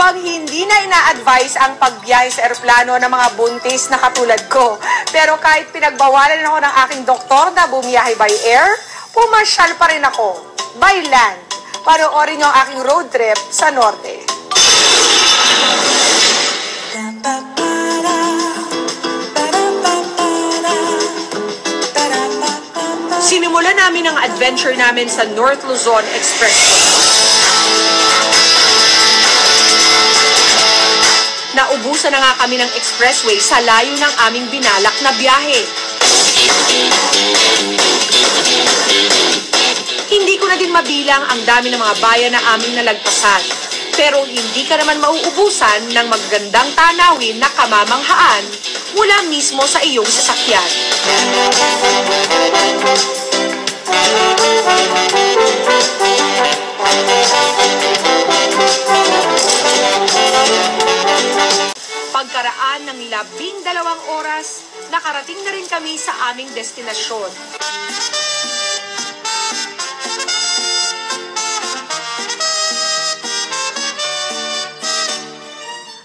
karaniwang hindi na ina-advise ang pagbiyahe sa eroplano ng mga buntis na katulad ko. Pero kahit pinagbawalan ako ng aking doktor na bumiyahe by air, pumasyal pa rin ako by land. Panoorin niyo ang aking road trip sa norte. Sinimulan namin ang adventure namin sa North Luzon Expressway. Naubusan na nga kami ng expressway sa layo ng aming binalak na biyahe. Hindi ko na din mabilang ang dami ng mga bayan na aming nalagpasan. Pero hindi ka naman mauubusan ng magagandang tanawin na kamamanghaan mula mismo sa iyong sasakyan. Pagkaraan ng 12 oras, nakarating na rin kami sa aming destinasyon.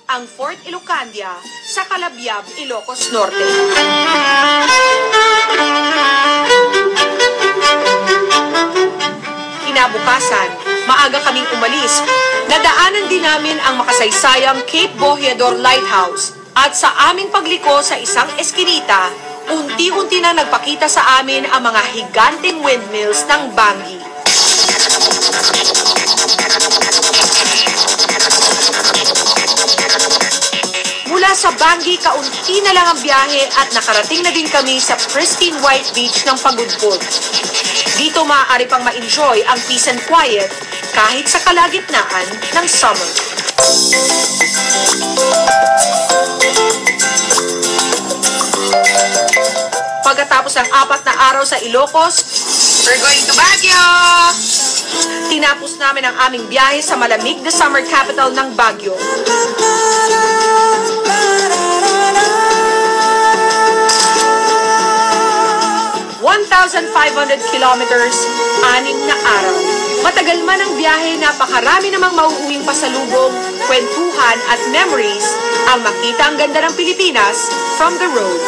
Ang Fort Ilocandia sa Calabiab, Ilocos Norte. Kinabukasan, maaga kaming umalis. Nadaanan din namin ang makasaysayang Cape Bohiador Lighthouse at sa aming pagliko sa isang eskinita, unti-unti na nagpakita sa amin ang mga higanteng windmills ng Bangi. Mula sa Bangi, kaunti na lang ang biyahe at nakarating na din kami sa pristine white beach ng Pagudpud. Dito maaari pang ma-enjoy ang peace and quiet kahit sa kalagitnaan ng summer. Pagkatapos ng 4 na araw sa Ilocos, we're going to Baguio! Tinapos namin ang aming biyahe sa malamig na summer capital ng Baguio. ...1,500 kilometers, 6 na araw. Matagal man ang biyahe, napakarami namang mauuwing pasalubong, kwentuhan at memories ang makita ang ganda ng Pilipinas from the road.